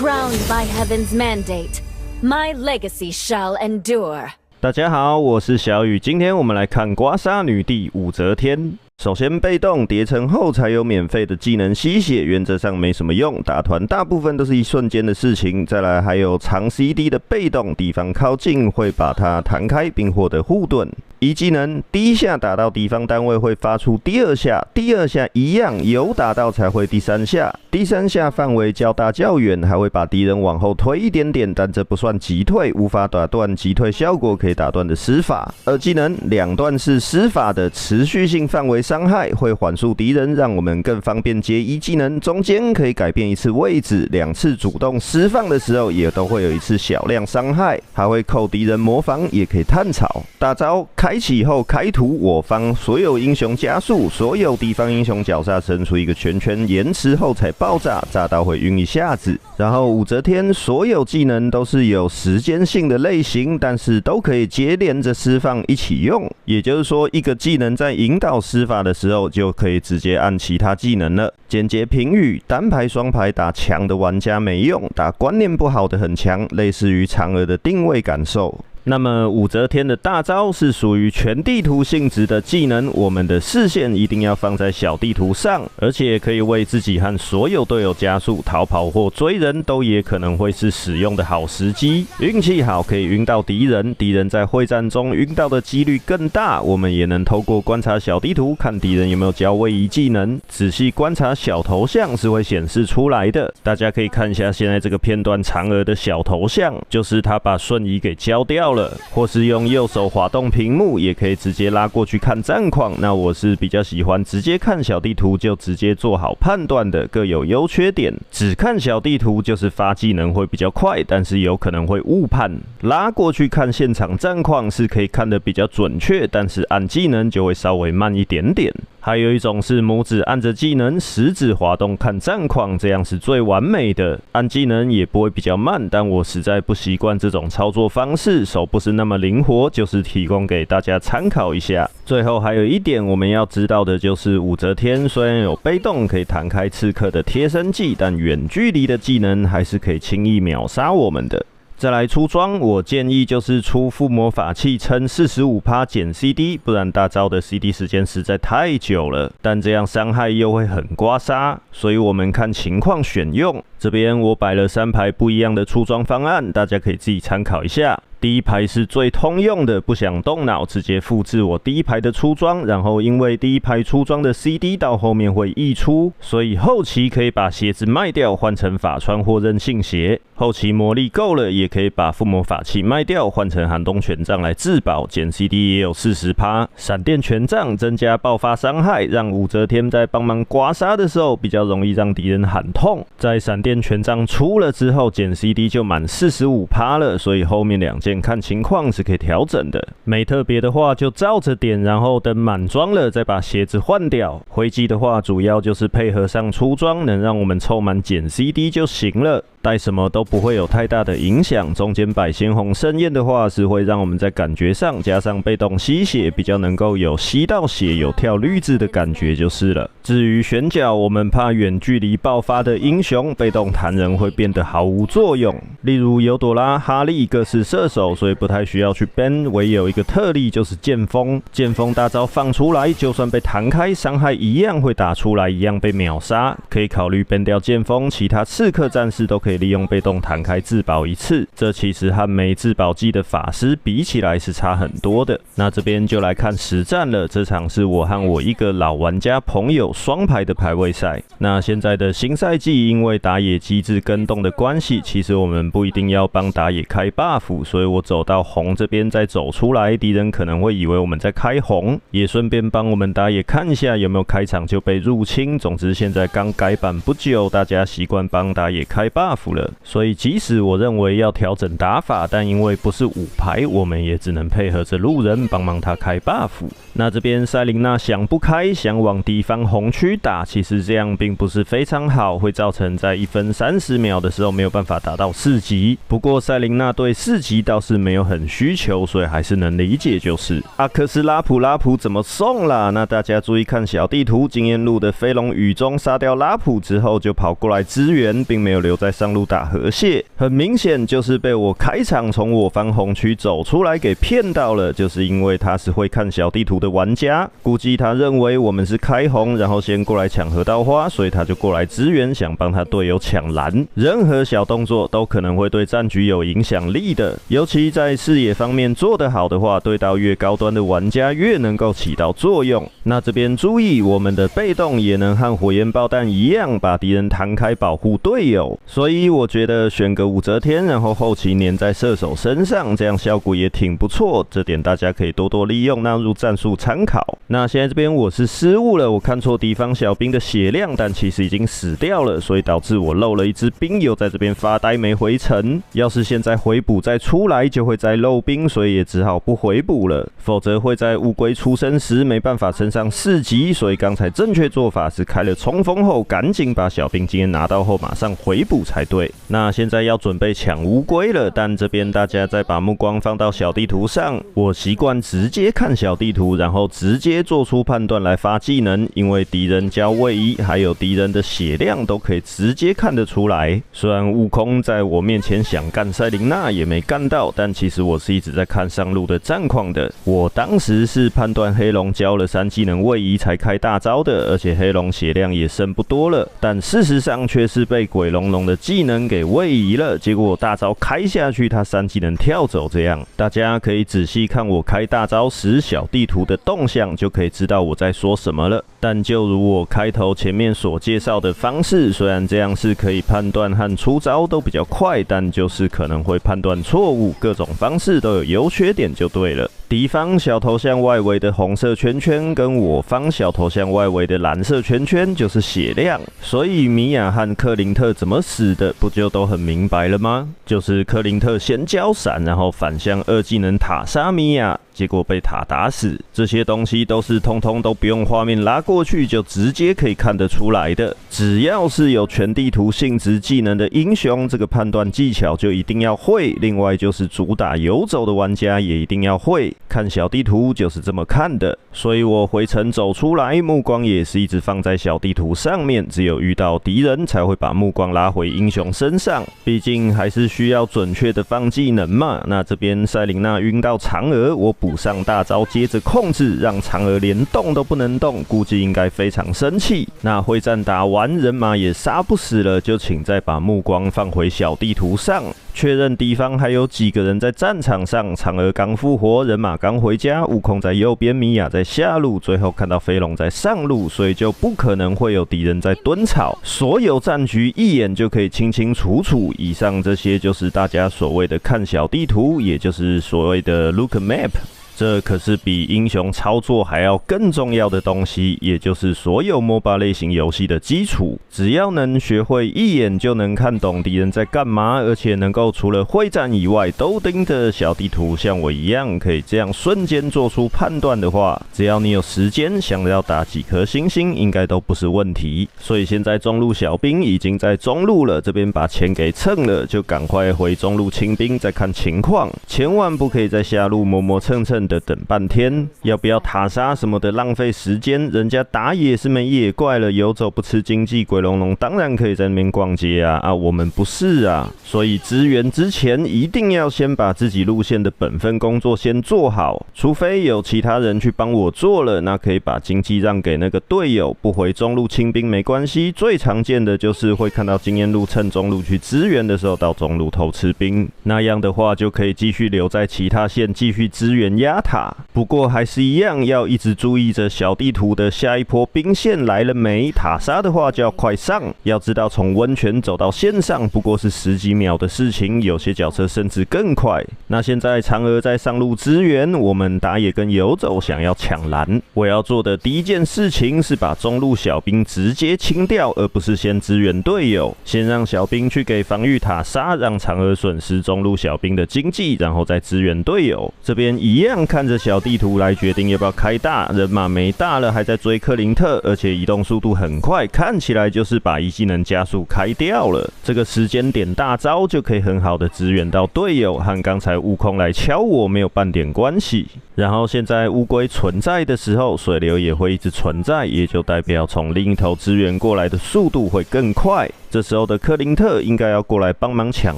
crowned by heaven's mandate, my legacy shall endure. 大家好，我是小雨，今天我们来看刮痧女帝武则天。首先，被动叠层后才有免费的技能吸血，原则上没什么用，打团大部分都是一瞬间的事情。再来还有长 CD 的被动，敌方靠近会把它弹开并获得护盾。一技能第一下打到敌方单位会发出第二下，第二下一样有打到才会第三下，第三下范围较大较远，还会把敌人往后推一点点，但这不算击退，无法打断击退效果可以打断的施法。二技能两段式施法的持续性范围伤害，会缓速敌人，让我们更方便接一技能，中间可以改变一次位置，两次主动释放的时候也都会有一次小量伤害，还会扣敌人模仿，也可以探草。大招开启后开图，我方所有英雄加速，所有敌方英雄脚下伸出一个圈圈，延迟后才爆炸，炸到会晕一下子。然后武则天所有技能都是有时间性的类型，但是都可以接连着释放一起用，也就是说一个技能在引导施法的时候就可以直接按其他技能了。简洁评语：单排双排打强的玩家没用，打观念不好的很强，类似于嫦娥的定位感受。那么武则天的大招是属于全地图性质的技能，我们的视线一定要放在小地图上，而且可以为自己和所有队友加速，逃跑或追人都也可能会是使用的好时机。运气好可以晕到敌人，敌人在会战中晕到的几率更大。我们也能透过观察小地图看敌人有没有交位移技能，仔细观察小头像是会显示出来的。大家可以看一下现在这个片段嫦娥的小头像，就是他把瞬移给交掉了，或是用右手滑动屏幕，也可以直接拉过去看战况。那我是比较喜欢直接看小地图就直接做好判断的，各有优缺点。只看小地图就是发技能会比较快，但是有可能会误判。拉过去看现场战况是可以看得比较准确，但是按技能就会稍微慢一点点。还有一种是拇指按着技能，食指滑动看战况，这样是最完美的。按技能也不会比较慢，但我实在不习惯这种操作方式，手不是那么灵活，就是提供给大家参考一下。最后还有一点我们要知道的就是，武则天虽然有被动可以弹开刺客的贴身技，但远距离的技能还是可以轻易秒杀我们的。再来出装，我建议就是出附魔法器撑 45% 减 CD， 不然大招的 CD 时间实在太久了，但这样伤害又会很刮痧，所以我们看情况选用。这边我摆了3排不一样的出装方案，大家可以自己参考一下。第一排是最通用的，不想动脑，直接复制我第一排的出装，然后因为第一排出装的 CD 到后面会溢出，所以后期可以把鞋子卖掉，换成法穿或韧性鞋。后期魔力够了，也可以把附魔法器卖掉，换成寒冬权杖来自保，减 CD 也有 40%。闪电权杖增加爆发伤害，让武则天在帮忙刮痧的时候比较容易让敌人喊痛。在闪电权杖出了之后，减 CD 就满 45% 了，所以后面2件看情况是可以调整的。没特别的话就照着点，然后等满装了再把鞋子换掉。回击的话主要就是配合上出装，能让我们凑满减 CD 就行了。带什么都不会有太大的影响。中间摆鲜红盛宴的话，是会让我们在感觉上加上被动吸血，比较能够有吸到血、有跳绿字的感觉就是了。至于选角，我们怕远距离爆发的英雄被动弹人会变得毫无作用。例如尤朵拉、哈利各是射手，所以不太需要去 ban， 唯有一个特例就是剑锋。剑锋大招放出来，就算被弹开，伤害一样会打出来，一样被秒杀。可以考虑 ban 掉剑锋，其他刺客战士都可以利用被动弹开自保一次。这其实和没自保技的法师比起来是差很多的。那这边就来看实战了，这场是我和我一个老玩家朋友双排的排位赛。那现在的新赛季因为打野机制更动的关系，其实我们不一定要帮打野开 buff， 所以我走到红这边再走出来，敌人可能会以为我们在开红，也顺便帮我们打野看一下有没有开场就被入侵。总之现在刚改版不久，大家习惯帮打野开 buff 了，所以即使我认为要调整打法，但因为不是5排，我们也只能配合着路人帮忙他开 buff。那这边赛琳娜想不开，想往敌方红红区打，其实这样并不是非常好，会造成在1分30秒的时候没有办法达到4级。不过赛琳娜对4级倒是没有很需求，所以还是能理解就是。可是拉普怎么送啦？那大家注意看小地图，经验路的飞龙雨中杀掉拉普之后就跑过来支援，并没有留在上路打河蟹，很明显就是被我开场从我方红区走出来给骗到了，就是因为他是会看小地图的玩家，估计他认为我们是开红，然后先过来抢河道花，所以他就过来支援，想帮他队友抢蓝。任何小动作都可能会对战局有影响力的，尤其在视野方面做得好的话，对到越高端的玩家越能够起到作用。那这边注意，我们的被动也能和火焰爆弹一样，把敌人弹开保护队友。所以我觉得选个武则天，然后后期粘在射手身上，这样效果也挺不错。这点大家可以多多利用，纳入战术参考。那现在这边我是失误了，我看错敌方小兵的血量，但其实已经死掉了，所以导致我漏了一只兵友在这边发呆没回城。要是现在回补再出来，就会再漏兵，所以也只好不回补了，否则会在乌龟出生时没办法升上4级。所以刚才正确做法是开了冲锋后，赶紧把小兵经验拿到后马上回补才对。那现在要准备抢乌龟了，但这边大家再把目光放到小地图上，我习惯直接看小地图，然后直接做出判断来发技能，因为敌人交位移还有敌人的血量都可以直接看得出来。虽然悟空在我面前想干赛琳娜也没干到，但其实我是一直在看上路的战况的。我当时是判断黑龙交了3技能位移才开大招的，而且黑龙血量也剩不多了，但事实上却是被鬼龙龙的技能给位移了，结果我大招开下去，他3技能跳走，这样大家可以仔细看我开大招时小地图的动向，就可以知道我在说什么了。但就如我开头前面所介绍的方式，虽然这样是可以判断和出招都比较快，但就是可能会判断错误，各种方式都有优缺点就对了。敌方小头像外围的红色圈圈跟我方小头像外围的蓝色圈圈就是血量，所以米娅和克林特怎么死的不就都很明白了吗？就是克林特先交闪，然后反向2技能塔杀米娅，结果被塔打死。这些东西都是通通都不用画面拉过去就直接可以看得出来的。只要是有全地图性质技能的英雄，这个判断技巧就一定要会。另外就是主打游走的玩家也一定要会。看小地图就是这么看的，所以我回城走出来，目光也是一直放在小地图上面，只有遇到敌人才会把目光拉回英雄身上，毕竟还是需要准确的放技能嘛。那这边赛琳娜晕到嫦娥，我补上大招接着控制，让嫦娥连动都不能动，估计应该非常生气。那会战打完，人马也杀不死了，就请再把目光放回小地图上，确认敌方还有几个人在战场上。嫦娥刚复活，人马刚回家，悟空在右边，米娅在下路，最后看到飞龙在上路，所以就不可能会有敌人在蹲草，所有战局一眼就可以清清楚楚。以上这些就是大家所谓的看小地图，也就是所谓的 look map。这可是比英雄操作还要更重要的东西，也就是所有 MOBA 类型游戏的基础。只要能学会一眼就能看懂敌人在干嘛，而且能够除了会战以外都盯着小地图，像我一样可以这样瞬间做出判断的话，只要你有时间，想要打几颗星星应该都不是问题。所以现在中路小兵已经在中路了，这边把钱给蹭了，就赶快回中路清兵再看情况，千万不可以在下路磨磨蹭蹭的等半天，要不要塔杀什么的浪费时间，人家打野是没野怪了，游走不吃经济，鬼龙龙当然可以在那边逛街啊，我们不是啊，所以支援之前一定要先把自己路线的本分工作先做好，除非有其他人去帮我做了，那可以把经济让给那个队友，不回中路清兵没关系，最常见的就是会看到经验路趁中路去支援的时候到中路偷吃兵，那样的话就可以继续留在其他线继续支援压塔。不过还是一样，要一直注意着小地图的下一波兵线来了没，塔杀的话就要快上。要知道从温泉走到线上不过是10几秒的事情，有些角色甚至更快。那现在嫦娥在上路支援，我们打野跟游走想要抢蓝，我要做的第一件事情是把中路小兵直接清掉，而不是先支援队友，先让小兵去给防御塔杀，让嫦娥损失中路小兵的经济，然后再支援队友。这边一样样看着小地图来决定要不要开大，人马没大了还在追克林特，而且移动速度很快，看起来就是把一技能加速开掉了。这个时间点大招就可以很好的支援到队友，和刚才悟空来敲我没有半点关系。然后现在乌龟存在的时候，水流也会一直存在，也就代表从另一头支援过来的速度会更快。这时候的克林特应该要过来帮忙抢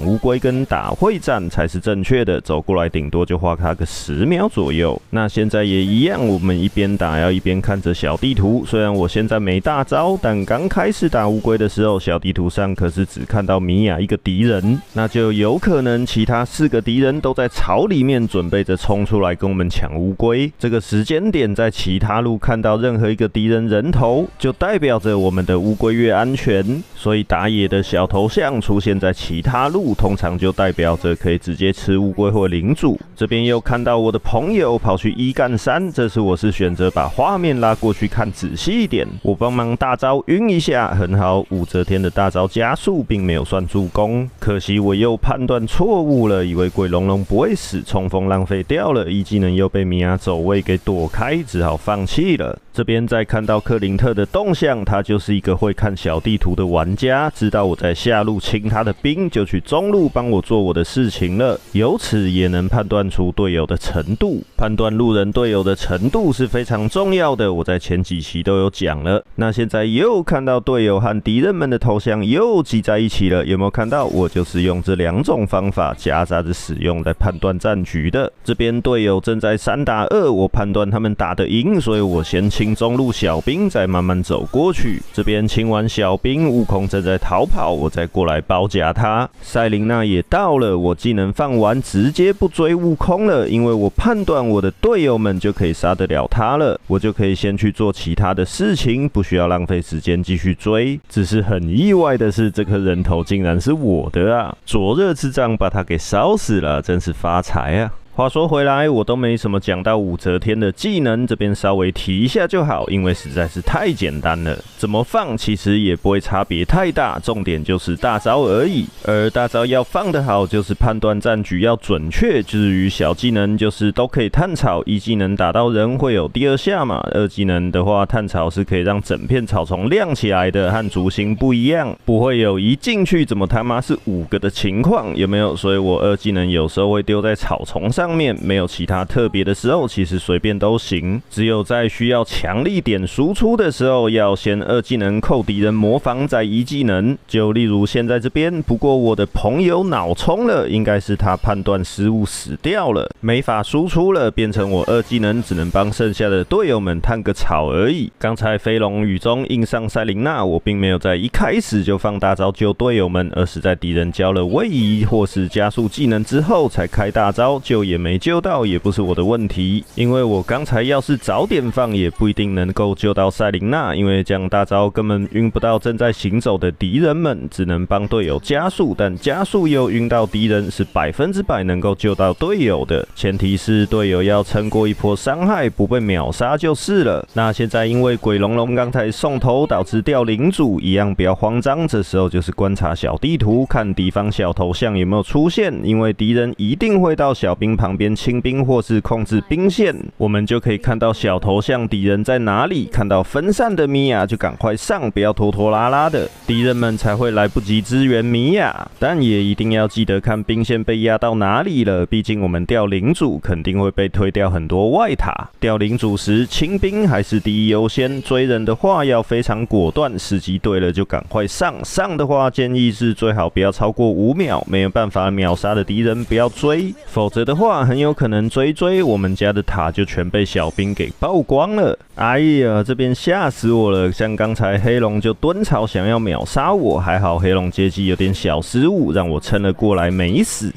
乌龟跟打会战才是正确的，走过来顶多就花他个10秒左右。那现在也一样，我们一边打要一边看着小地图。虽然我现在没大招，但刚开始打乌龟的时候，小地图上可是只看到米娅一个敌人，那就有可能其他4个敌人都在草里面准备着冲出来跟我们抢乌龟。这个时间点在其他路看到任何一个敌人人头，就代表着我们的乌龟越安全，所以打野的小头像出现在其他路，通常就代表着可以直接吃乌龟或领主。这边又看到我的朋友跑去1干3，这次我是选择把画面拉过去看仔细一点，我帮忙大招晕一下，很好，武则天的大招加速并没有算助攻，可惜我又判断错误了，以为鬼龙龙不会死，冲锋浪费掉了，一技能又被米娅走位给躲开，只好放弃了。这边再看到克林特的动向，他就是一个会看小地图的玩家，知道我在下路清他的兵，就去中路帮我做我的事情了。由此也能判断出队友的程度，判断路人队友的程度是非常重要的，我在前几期都有讲了。那现在又看到队友和敌人们的头像又挤在一起了，有没有看到？我就是用这2种方法夹杂着使用来判断战局的。这边队友正在3打2，我判断他们打得赢，所以我先清中路小兵，再慢慢走过去。这边清完小兵，悟空正在逃跑，我再过来包夹他。赛琳娜也到了，我技能放完，直接不追悟空了，因为我判断我的队友们就可以杀得了他了，我就可以先去做其他的事情，不需要浪费时间继续追。只是很意外的是，这颗人头竟然是我的啊！灼热之杖把他给烧死了，真是发财啊！话说回来，我都没什么讲到武则天的技能，这边稍微提一下就好，因为实在是太简单了，怎么放其实也不会差别太大，重点就是大招而已。而大招要放得好，就是判断战局要准确。至于小技能，就是都可以探草，一技能打到人会有第2下嘛，二技能的话，探草是可以让整片草丛亮起来的，和烛心不一样，不会有一进去怎么他妈是5个的情况，有没有？所以我二技能有时候会丢在草丛上面，没有其他特别的时候，其实随便都行。只有在需要强力点输出的时候，要先二技能扣敌人模仿，再一技能。就例如现在这边，不过我的朋友脑冲了，应该是他判断失误死掉了，没法输出了，变成我二技能只能帮剩下的队友们探个草而已。刚才飞龙雨中硬上赛琳娜，我并没有在一开始就放大招救队友们，而是在敌人交了位移或是加速技能之后才开大招，救也没救到，也不是我的问题，因为我刚才要是早点放，也不一定能够救到赛琳娜，因为这样大招根本晕不到正在行走的敌人们，只能帮队友加速，但加速又晕到敌人，是100%能够救到队友的，前提是队友要撑过一波伤害，不被秒杀就是了。那现在因为鬼龙龙刚才送头导致掉领主，一样不要慌张，这时候就是观察小地图，看敌方小头像有没有出现，因为敌人一定会到小兵旁边清兵或是控制兵线，我们就可以看到小头像敌人在哪里，看到分散的米娅就赶快上，不要拖拖拉拉的，敌人们才会来不及支援米娅。但也一定要记得看兵线被压到哪里了，毕竟我们掉领主肯定会被推掉很多外塔，掉领主时清兵还是第一优先，追人的话要非常果断，时机对了就赶快上，上的话建议是最好不要超过5秒，没有办法秒杀的敌人不要追，否则的话很有可能追我们家的塔就全被小兵给爆光了。哎呀，这边吓死我了，像刚才黑龙就蹲草想要秒杀我，还好黑龙接机有点小失误，让我撑了过来没死。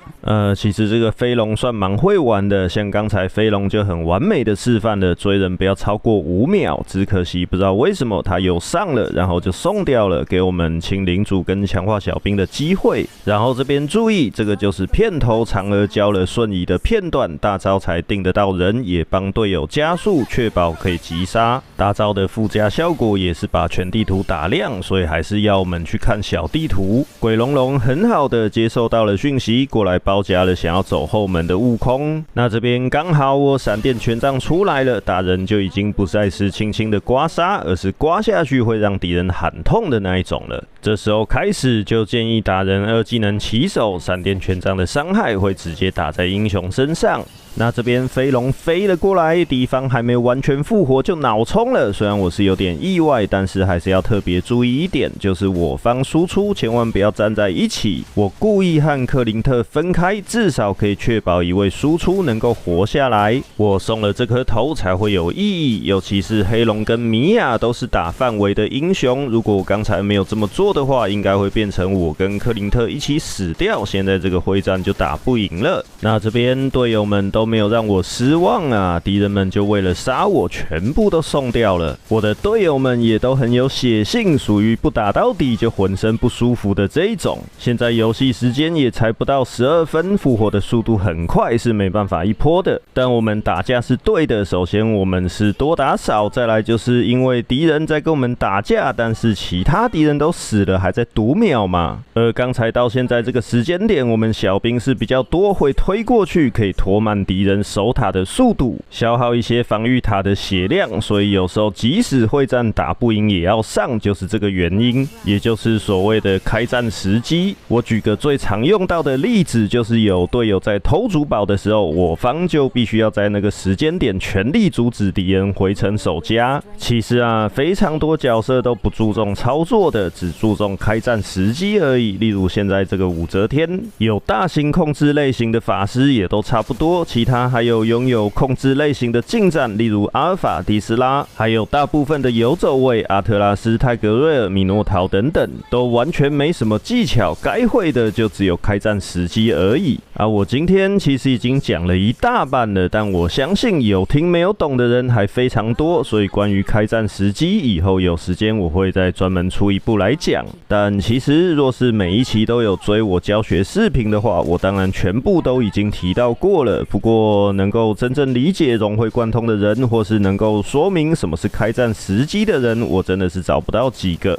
其实这个飞龙算蛮会玩的，像刚才飞龙就很完美的示范了追人不要超过5秒，只可惜不知道为什么他又上了，然后就送掉了，给我们清领主跟强化小兵的机会。然后这边注意，这个就是片头嫦娥教了瞬移的片段，大招才定得到人，也帮队友加速，确保可以击杀。大招的附加效果也是把全地图打亮，所以还是要我们去看小地图。鬼龙龙很好的接受到了讯息，过来包到家了，想要走后门的悟空。那这边刚好我闪电权杖出来了，打人就已经不再是轻轻的刮痧，而是刮下去会让敌人喊痛的那一种了。这时候开始就建议打人2技能起手，闪电权杖的伤害会直接打在英雄身上。那这边飞龙飞了过来，敌方还没完全复活就脑冲了。虽然我是有点意外，但是还是要特别注意一点，就是我方输出千万不要站在一起。我故意和克林特分开，至少可以确保一位输出能够活下来。我送了这颗头才会有意义，尤其是黑龙跟米娅都是打范围的英雄。如果我刚才没有这么做的话，应该会变成我跟克林特一起死掉。现在这个会战就打不赢了。那这边队友们都没有让我失望啊！敌人们就为了杀我，全部都送掉了。我的队友们也都很有血性，属于不打到底就浑身不舒服的这一种。现在游戏时间也才不到12分，复活的速度很快，是没办法一波的。但我们打架是对的，首先我们是多打少，再来就是因为敌人在跟我们打架，但是其他敌人都死了，还在读秒嘛。而刚才到现在这个时间点，我们小兵是比较多，会推过去，可以拖慢敌人守塔的速度，消耗一些防御塔的血量，所以有时候即使会战打不赢也要上，就是这个原因，也就是所谓的开战时机。我举个最常用到的例子，就是有队友在偷主堡的时候，我方就必须要在那个时间点全力阻止敌人回城守家。其实啊，非常多角色都不注重操作的，只注重开战时机而已。例如现在这个武则天，有大型控制类型的法师也都差不多，其他还有拥有控制类型的近战，例如阿尔法、迪斯拉，还有大部分的游走位阿特拉斯、泰格瑞尔、米诺陶等等，都完全没什么技巧，该会的就只有开战时机而已。我今天其实已经讲了一大半了，但我相信有听没有懂的人还非常多，所以关于开战时机，以后有时间我会再专门出一部来讲。但其实若是每一期都有追我教学视频的话，我当然全部都已经提到过了。不过能够真正理解融会贯通的人，或是能够说明什么是开战时机的人，我真的是找不到几个。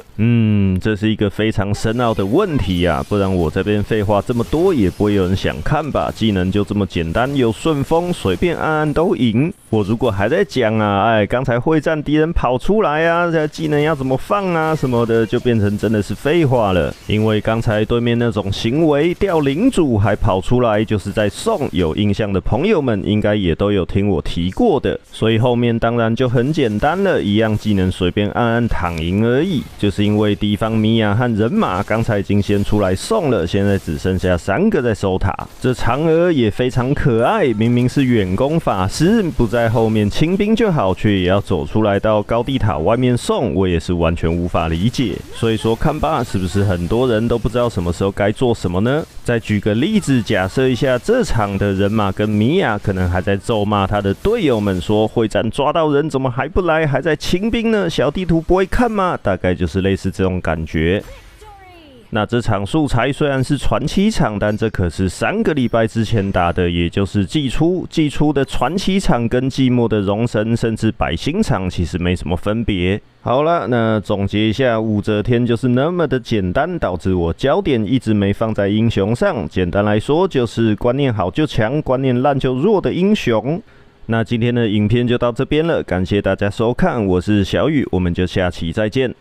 这是一个非常深奥的问题啊，不然我这边废话这么多，也不会有人想看吧。技能就这么简单又顺风，随便按按都赢。我如果还在讲啊，刚才会战敌人跑出来啊，这技能要怎么放啊什么的，就变成真的是废话了。因为刚才对面那种行为，掉领主还跑出来，就是在送。有印象的朋友们应该也都有听我提过的，所以后面当然就很简单了，一样技能随便按按躺赢而已。就是因为敌方米娅和人马刚才已经先出来送了，现在只剩下3个在守塔。这嫦娥也非常可爱，明明是远攻法师，不在后面清兵就好，却也要走出来到高地塔外面送，我也是完全无法理解。所以说看吧，是不是很多人都不知道什么时候该做什么呢？再举个例子，假设一下这场的人马跟米娅可能还在咒骂他的队友们说，会战抓到人怎么还不来，还在清兵呢，小地图不会看吗？大概就是类似这种感觉。那这场素材虽然是传奇场，但这可是3个礼拜之前打的，也就是季初的传奇场跟季末的荣神甚至百星场其实没什么分别。好了，那总结一下，武则天就是那么的简单，导致我焦点一直没放在英雄上。简单来说，就是观念好就强，观念烂就弱的英雄。那今天的影片就到这边了，感谢大家收看，我是小雨，我们就下期再见。